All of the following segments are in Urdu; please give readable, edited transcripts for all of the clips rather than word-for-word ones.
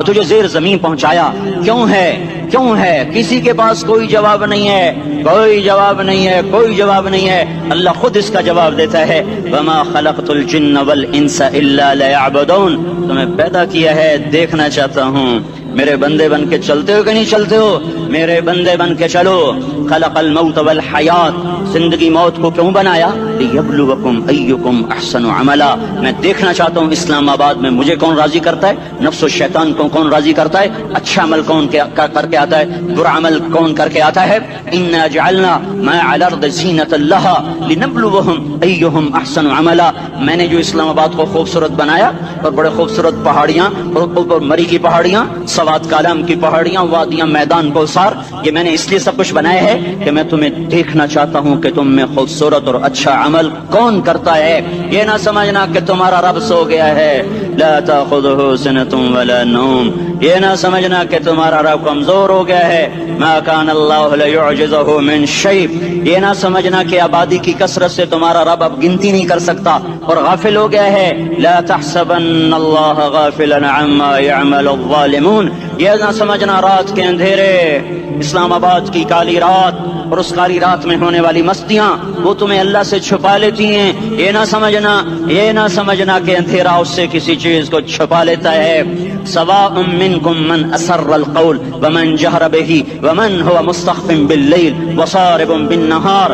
تو تجھے زیر زمین پہنچایا کیوں ہے کسی کے پاس کوئی جواب نہیں ہے، کوئی جواب نہیں ہے، کوئی جواب نہیں ہے۔ اللہ خود اس کا جواب دیتا ہے وما خلقت الجن والانس الا ليعبدون، تمہیں پیدا کیا ہے دیکھنا چاہتا ہوں، میرے بندے بن کے چلتے ہو کہ نہیں چلتے ہو، میرے بندے بن کے چلو۔ خلق الموت والحیات، زندگی موت کو کیوں بنایا؟ لیبلوکم ایکم احسن عملا، میں دیکھنا چاہتا ہوں اسلام آباد میں مجھے کون راضی کرتا ہے، نفس و شیطان کو کون راضی کرتا ہے، اچھا عمل کون کر کے آتا ہے، برا عمل کون کر کے آتا ہے۔ انا جعلنا ما علی الارض زینۃ لہا لنبلوہم ایہم احسن عملا، میں نے جو اسلام آباد کو خوبصورت بنایا اور بڑے خوبصورت پہاڑیاں اور مری کی پہاڑیاں، سوات کالام کی پہاڑیاں، وادیاں، میدان کوثر، یہ میں نے اس لیے سب کچھ بنایا ہے کہ میں تمہیں دیکھنا چاہتا ہوں کہ تم میں خوبصورت اور اچھا عمل کون کرتا ہے۔ یہ نہ سمجھنا کہ تمہارا رب سو گیا ہے، لا تاخذہ سنۃ ولا نوم، یہ نہ سمجھنا کہ تمہارا رب کمزور ہو گیا ہے، ما کان اللہ لیعجزہ من شیء، یہ نہ سمجھنا کہ آبادی کی کثرت سے تمہارا رب اب گنتی نہیں کر سکتا اور غافل ہو گیا ہے، لا تحسبن اللہ غافلا عما يعمل الظالمون، یہ نہ سمجھنا رات کے اندھیرے، اسلام آباد کی کالی رات اور اس کالی رات میں ہونے والی مستیاں وہ تمہیں اللہ سے چھپا لیتی ہیں، یہ نہ سمجھنا کہ اندھیرا اس سے کسی چیز کو چھپا لیتا ہے۔ سواء منکم من اسر القول ومن جہر بہ ومن هو مستخف باللیل وصارب بالنہار،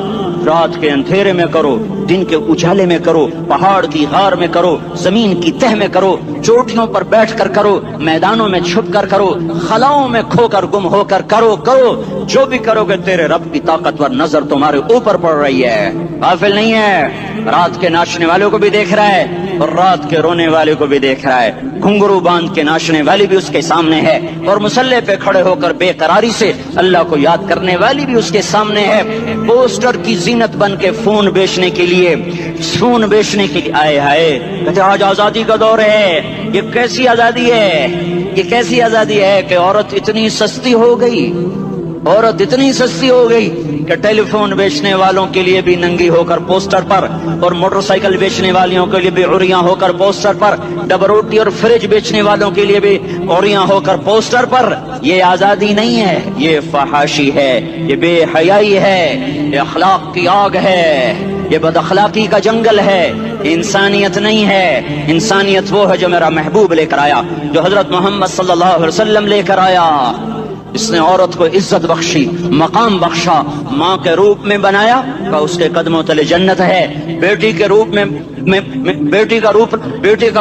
رات کے اندھیرے میں کرو، دن کے اجالے میں کرو، پہاڑ کی غار میں کرو، زمین کی تہ میں کرو، چوٹیوں پر بیٹھ کر کرو، میدانوں میں چھپ کر کرو، خلاؤں میں کھو کر گم ہو کر کرو، جو بھی کرو گے تیرے رب کی طاقتور نظر تمہارے اوپر پڑ رہی ہے، غافل نہیں ہے، رات کے ناچنے والوں کو بھی دیکھ رہا ہے اور رات کے رونے والے کو بھی دیکھ رہا ہے، گھنگرو باندھ کے ناچنے والی بھی اس کے سامنے ہے اور مسلح پہ کھڑے ہو کر بے قراری سے اللہ کو یاد کرنے والی بھی اس کے سامنے ہے، پوسٹر کی زینت بن کے فون بیچنے کے لیے آئے ہائے کہتے آج آزادی کا دور ہے، یہ کیسی آزادی ہے کہ عورت اتنی سستی ہو گئی کہ ٹیلی فون بیچنے والوں کے لیے بھی ننگی ہو کر پوسٹر پر اور موٹر سائیکل بیچنے والوں کے لیے بھی عریاں ہو کر پوسٹر پر، ڈبل روٹی اور فریج بیچنے والوں کے لیے بھی عریاں ہو کر پوسٹر پر۔ یہ آزادی نہیں ہے، یہ فحاشی ہے، یہ بے حیائی ہے، یہ اخلاق کی آگ ہے، یہ بد اخلاقی کا جنگل ہے، انسانیت نہیں ہے۔ انسانیت وہ ہے جو میرا محبوب لے کر آیا، جو حضرت محمد صلی اللہ علیہ وسلم لے کر آیا، اس نے عورت کو عزت بخشی، مقام بخشا، ماں کے روپ میں بنایا کہ اس کے قدموں تلے جنت ہے، بیٹی کے روپ میں بیٹی کا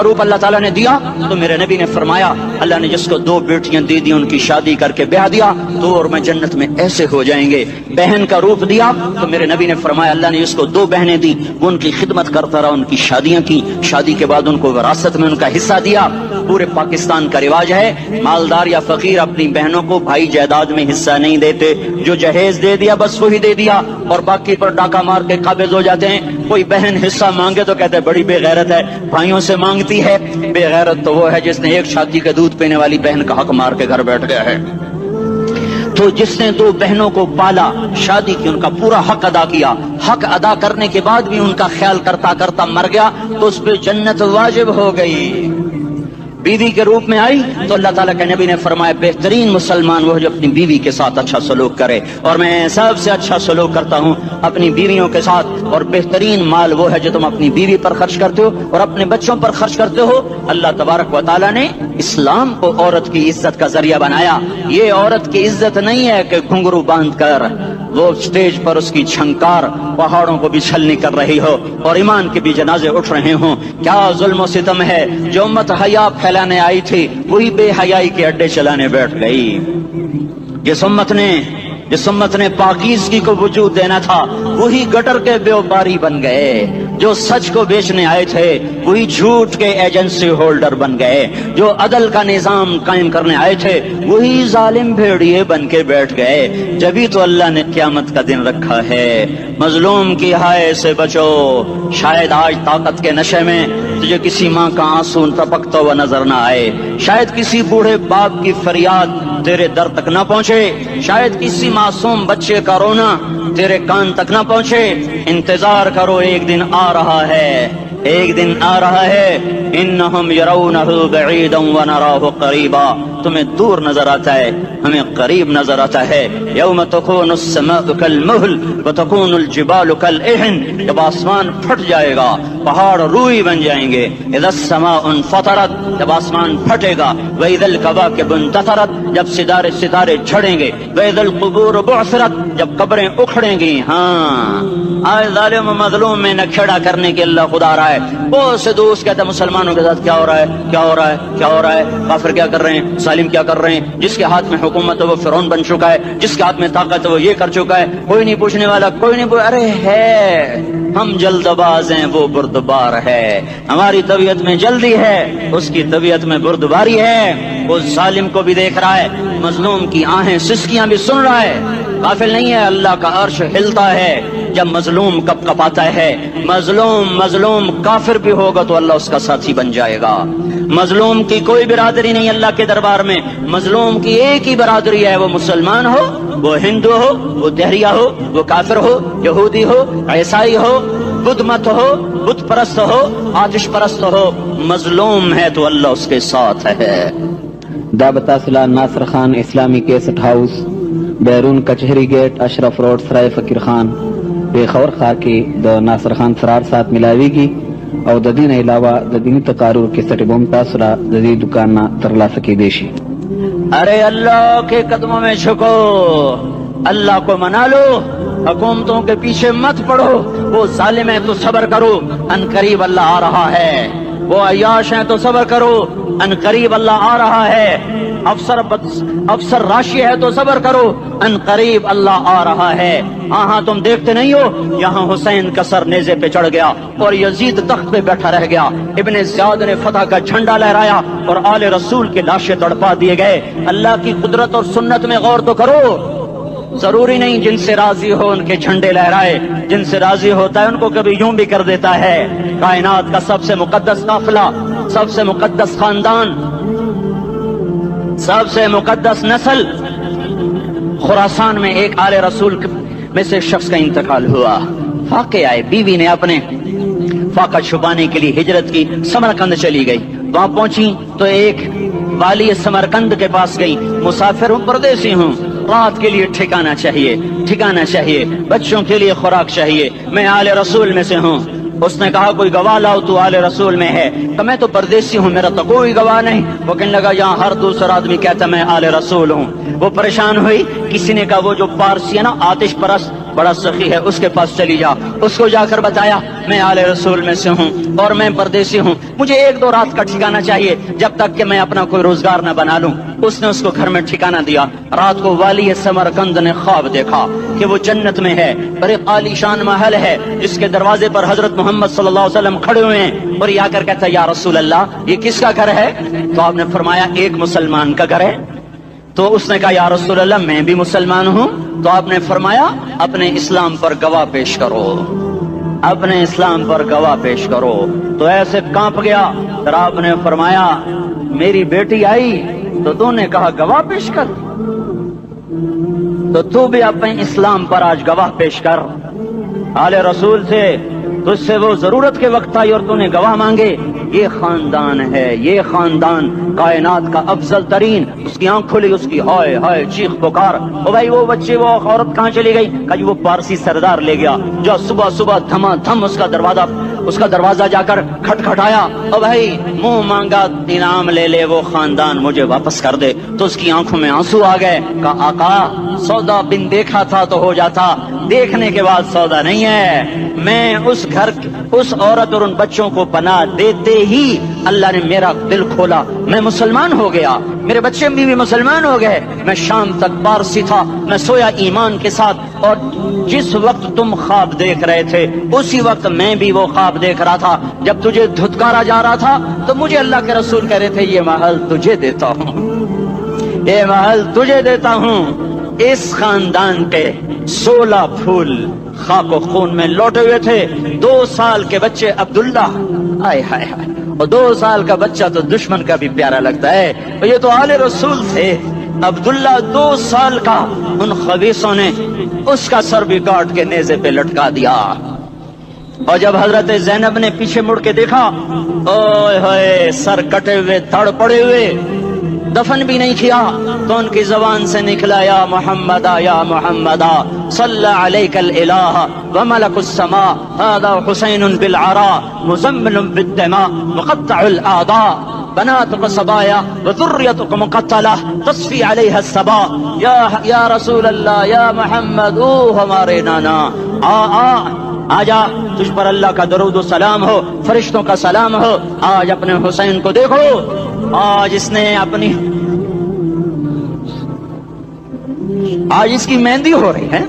روپ اللہ تعالیٰ نے دیا تو میرے نبی نے فرمایا اللہ نے جس کو 2 بیٹیاں دی ان کی شادی کر کے بیاہ دیا تو اور میں جنت میں ایسے ہو جائیں گے۔ بہن کا روپ دیا تو میرے نبی نے فرمایا اللہ نے جس کو 2 بہنیں دی وہ ان کی خدمت کرتا رہا، ان کی شادیاں کی، شادی کے بعد ان کو وراثت میں ان کا حصہ دیا۔ پورے پاکستان کا رواج ہے مالدار یا فقیر اپنی بہنوں کو بھائی جائیداد میں حصہ نہیں دیتے، جو جہیز دے دیا بس وہی دے دیا اور باقی پر ڈاکہ مار کے قابض ہو جاتے ہیں۔ کوئی بہن حصہ مانگے تو کہتے بڑی بے غیرت ہے، بھائیوں سے مانگتی ہے۔ بے غیرت تو وہ ہے جس نے ایک چھاتی کا دودھ پینے والی بہن کا حق مار کے گھر بیٹھ گیا ہے۔ تو جس نے 2 بہنوں کو پالا، شادی کی، ان کا پورا حق ادا کیا، حق ادا کرنے کے بعد بھی ان کا خیال کرتا کرتا مر گیا تو اس پہ جنت واجب ہو گئی۔ بیوی کے روپ میں آئی تو اللہ تعالیٰ کے نبی نے فرمایا بہترین مسلمان وہ جو اپنی بیوی کے ساتھ اچھا سلوک کرے، اور میں سب سے اچھا سلوک کرتا ہوں اپنی بیویوں کے ساتھ، اور بہترین مال وہ ہے جو تم اپنی بیوی پر خرچ کرتے ہو اور اپنے بچوں پر خرچ کرتے ہو۔ اللہ تبارک و تعالیٰ نے اسلام کو عورت کی عزت کا ذریعہ بنایا۔ یہ عورت کی عزت نہیں ہے کہ گھنگرو باندھ کر وہ اسٹیج پر اس کی چھنکار پہاڑوں کو بھی چھلنی کر رہی ہو اور ایمان کے بھی جنازے اٹھ رہے ہوں۔ کیا ظلم و ستم ہے، جو امت حیا پھیلانے آئی تھی وہی بے حیائی کے اڈے چلانے بیٹھ گئی۔ جس امت نے پاکیزگی کو وجود دینا تھا وہی گٹر کے بیوباری بن گئے، جو سچ کو بیچنے آئے تھے وہی جھوٹ کے ایجنسی ہولڈر بن گئے، جو عدل کا نظام قائم کرنے آئے تھے وہی ظالم بھیڑیے بن کے بیٹھ گئے۔ جبھی تو اللہ نے قیامت کا دن رکھا ہے۔ مظلوم کی ہائے سے بچو، شاید آج طاقت کے نشے میں تجھے کسی ماں کا آنسو ٹپکتا ہوا نظر نہ آئے، شاید کسی بوڑھے باپ کی فریاد تیرے در تک نہ پہنچے، شاید کسی معصوم بچے کا رونا تیرے کان تک نہ پہنچے۔ انتظار کرو، ایک دن آ رہا ہے ایک دن آ رہا ہے انہم یرونہ بعیدا ونراہ قریبا، تمہیں دور نظر آتا ہے، ہمیں قریب نظر آتا ہے. یوم تکون السماء کالمہل وتکون الجبال کالعہن، جب آسمان پھٹ جائے گا پہاڑ روئی بن جائیں گے. اذا السماء انفطرت، جب آسمان پھٹے گا. واذا الکواکب انتثرت، جب ستارے جھڑیں گے. واذا القبور بعثرت، جب قبریں اکھڑیں گی. ہاں آج ظالم و مظلوم میں نکھیڑا کرنے کے اللہ خدا رہا ہے. بہت سے دوست کہتے ہیں مسلمانوں کے ساتھ کیا ہو رہا ہے، کیا ہو رہا ہے، کیا ہو رہا ہے، کافر کیا کر رہے ہیں، ظالم کیا کر رہے ہیں. جس کے ہاتھ میں حکومت ہے وہ فرعون بن چکا ہے، جس کے ہاتھ میں طاقت ہے وہ یہ کر چکا ہے. کوئی نہیں پوچھنے والا، کوئی نہیں ارے ہے ہم جلد باز ہیں، وہ بردبار ہے. ہماری طبیعت میں جلدی ہے، اس کی طبیعت میں بردباری ہے. وہ ظالم کو بھی دیکھ رہا ہے، مظلوم کی آہیں سسکیاں بھی سن رہا ہے. غافل نہیں ہے، اللہ کا عرش ہلتا ہے جب مظلوم کپ کپاتا ہے. مظلوم کافر بھی ہوگا تو اللہ اس کا ساتھی بن جائے گا. مظلوم کی کوئی برادری نہیں اللہ کے دربار میں. مظلوم کی ایک ہی برادری ہے، وہ مسلمان ہو، وہ ہندو ہو، وہ دہریہ ہو، وہ کافر ہو، یہودی ہو، عیسائی ہو، بدھ مت ہو، بت پرست ہو، آتش پرست ہو. مظلوم ہے تو اللہ اس کے ساتھ ہے. دا بتاصلہ ناصر خان اسلامی کیسٹ ہاؤس، بیرون کچہری گیٹ، اشرف روڈ، سرائے فقیر خان، پیښور ښار کې د ناصر خان سرار سات ملاویږي او د دې نه علاوه د دیني تقاریر کیسټ به هم تاسو را د دې دکان نه ترلاسه کیدی شي. ارے اللہ کے قدموں میں جھکو، اللہ کو منا لو، حکومتوں کے پیچھے مت پڑو. وہ ظالم ہے تو صبر کرو، ان قریب اللہ آ رہا ہے. وہ عیاش ہیں تو صبر کرو، ان قریب اللہ آ رہا ہے. افسر راشی ہے تو صبر کرو، ان قریب اللہ آ رہا ہے. ہاں تم دیکھتے نہیں ہو، یہاں حسین کا سر نیزے پہ چڑھ گیا اور یزید تخت پہ بیٹھا رہ گیا. ابن زیاد نے فتح کا جھنڈا لہرایا اور آل رسول کے لاشیں تڑپا دیے گئے. اللہ کی قدرت اور سنت میں غور تو کرو. ضروری نہیں جن سے راضی ہو ان کے جھنڈے لہرائے، جن سے راضی ہوتا ہے ان کو کبھی یوں بھی کر دیتا ہے. کائنات کا سب سے مقدس قافلہ، سب سے مقدس خاندان، سب سے مقدس نسل، خراسان میں ایک آل رسول میں سے شخص کا انتقال ہوا. فاقے آئے، بیوی نے اپنے فاقہ چھپانے کے لیے ہجرت کی، سمرقند چلی گئی. وہاں پہنچی تو ایک والی سمرقند کے پاس گئی. مسافر ہوں، پردیسی ہوں، رات کے لیے ٹھکانہ چاہیے، بچوں کے لیے خوراک چاہیے، میں آل رسول میں سے ہوں. اس نے کہا کوئی گواہ لاؤ، تو آل رسول میں ہے. کہ میں تو پردیسی ہوں، میرا تو کوئی گواہ نہیں. وہ کہنے لگا یہاں ہر دوسرا آدمی کہتا میں آل رسول ہوں. وہ پریشان ہوئی. کسی نے کہا وہ جو پارسی ہے نا آتش پرست بڑا سخی ہے، اس کے پاس چلی جا. اس کو جا کر بتایا میں آل رسول میں سے ہوں اور میں پردیسی ہوں، مجھے 1-2 رات کا ٹھکانہ چاہیے جب تک کہ میں اپنا کوئی روزگار نہ بنا لوں. اس نے اس کو گھر میں ٹھکانہ دیا. رات کو والی سمرقند نے خواب دیکھا کہ وہ جنت میں ہے اور ایک عالی شان محل ہے جس کے دروازے پر حضرت محمد صلی اللہ علیہ وسلم کھڑے ہوئے ہیں. اور یہ آ کر کہتا ہے یا رسول اللہ یہ کس کا گھر ہے؟ تو آپ نے فرمایا ایک مسلمان کا گھر ہے. تو اس نے کہا یا رسول اللہ میں بھی مسلمان ہوں. تو آپ نے فرمایا اپنے اسلام پر گواہ پیش کرو، اپنے اسلام پر گواہ پیش کرو. تو ایسے کانپ گیا. پھر آپ نے فرمایا میری بیٹی آئی تو تو نے کہا گواہ پیش کر، تو بھی اپنے اسلام پر آج گواہ پیش کر. آل رسول سے تجھ سے وہ ضرورت کے وقت آئی اور تو نے گواہ مانگے. یہ خاندان ہے، یہ خاندان کائنات کا افضل ترین. اس کی آنکھ کھلی، اس کی ہائے ہائے چیخ پکار. او بھائی وہ بچے وہ عورت کہاں چلی گئی؟ کہ وہ پارسی سردار لے گیا جو صبح صبح دھما دھم اس کا دروازہ جا کر کھٹکھٹایا. او بھائی منہ مانگا انعام لے لے، وہ خاندان مجھے واپس کر دے. تو اس کی آنکھوں میں آنسو آ گئے. کہا آقا سودا بن دیکھا تھا تو ہو جاتا، دیکھنے کے بعد سودا نہیں ہے. میں اس گھر اس عورت اور ان بچوں کو پناہ دیتے ہی اللہ نے میرا دل کھولا، میں مسلمان ہو گیا، میرے بچے بھی مسلمان ہو گئے. میں شام تک پارسی تھا، میں سویا ایمان کے ساتھ. اور جس وقت تم خواب دیکھ رہے تھے اسی وقت میں بھی وہ خواب دیکھ رہا تھا. جب تجھے دھتکارا جا رہا تھا تو مجھے اللہ کے رسول کہہ رہے تھے یہ محل تجھے دیتا ہوں، یہ محل تجھے دیتا ہوں. اس خاندان کے 16 پھول خاک و خون میں لوٹے ہوئے تھے. 2 سال کے بچے عبداللہ، آئے ہائے ہائے، اور 2 سال کا بچہ تو دشمن کا بھی پیارا لگتا ہے. یہ تو آل رسول تھے. عبداللہ 2 سال کا، ان خبیثوں نے اس کا سر بھی کاٹ کے نیزے پہ لٹکا دیا. اور جب حضرت زینب نے پیچھے مڑ کے دیکھا، اوئے ہوئے، سر کٹے ہوئے، تھڑ پڑے ہوئے، دفن بھی نہیں کیا، تو ان کی زبان سے نکلا یا محمد یا محمد صلی علیک الالہ وملک السماء هذا حسین بالعراء مزمل بالدماء مقطع الاعضاء بناتك صبايا وذريتك مقتلة تصفي عليها الصبا یا رسول اللہ یا محمد، او ہمارے نانا، آجا، تجھ پر اللہ کا درود و سلام ہو، فرشتوں کا سلام ہو، آج اپنے حسین کو دیکھو، آج اس نے اپنی، آج اس کی مہندی ہو رہی ہے،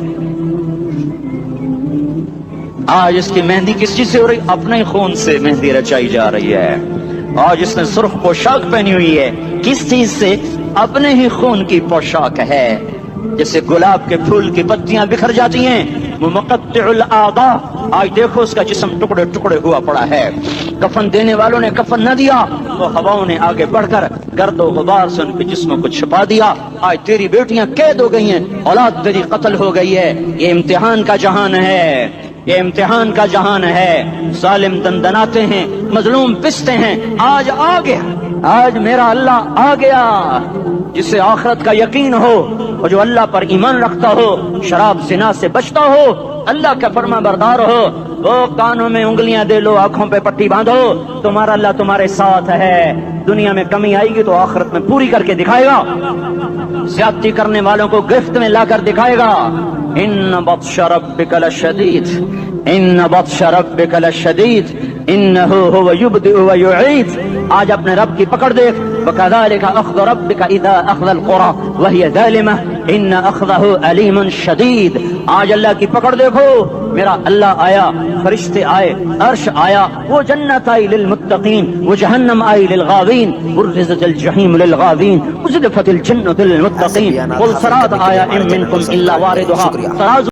آج اس کی مہندی کس چیز سے ہو رہی؟ اپنے خون سے مہندی رچائی جا رہی ہے، آج اس نے سرخ پوشاک پہنی ہوئی ہے، کس چیز سے؟ اپنے ہی خون کی پوشاک ہے، جیسے گلاب کے پھول کی پتیاں بکھر جاتی ہیں، وہ مقطع الاعضاء، آج دیکھو اس کا جسم ٹکڑے ٹکڑے ہوا پڑا ہے، کفن دینے والوں نے کفن نہ دیا، تو ہواؤں نے آگے بڑھ کر گرد و غبار سے ان کے جسموں کو چھپا دیا، آج تیری بیٹیاں قید ہو گئی ہیں، اولاد تیری قتل ہو گئی ہے، یہ امتحان کا جہان ہے، یہ امتحان کا جہان ہے، ظالم دندناتے ہیں، مظلوم پستے ہیں، آج آ گیا، آج میرا اللہ آ گیا، جسے آخرت کا یقین ہو اور جو اللہ پر ایمان رکھتا ہو، شراب زنا سے بچتا ہو، اللہ کا فرما بردار ہو، وہ کانوں میں انگلیاں دے لو، آنکھوں پہ پٹی باندھو، تمہارا اللہ تمہارے ساتھ ہے، دنیا میں کمی آئے گی تو آخرت میں پوری کر کے دکھائے گا، زیادتی کرنے والوں کو گرفت میں لا کر دکھائے گا۔ ان بطش ربک لشدید، ان بطش ربک لشدید انہ هو یبدئ ویعید، آج اپنے رب کی پکڑ دیکھ، وکذالک اخذ ربک اذا اخذ القری وہی ظالمہ ان اخذہ علیم شدید، آج اللہ کی پکڑ دیکھو، میرا اللہ آیا، فرشتے آئے، عرش آیا، وہ جنت آئی للمتقین، وہ جہنم آئی للغاوین، برزت الجحیم للغاوین، ازلفت الجنۃ للمتقین، قل صراط آیا ان منکم الا واردها،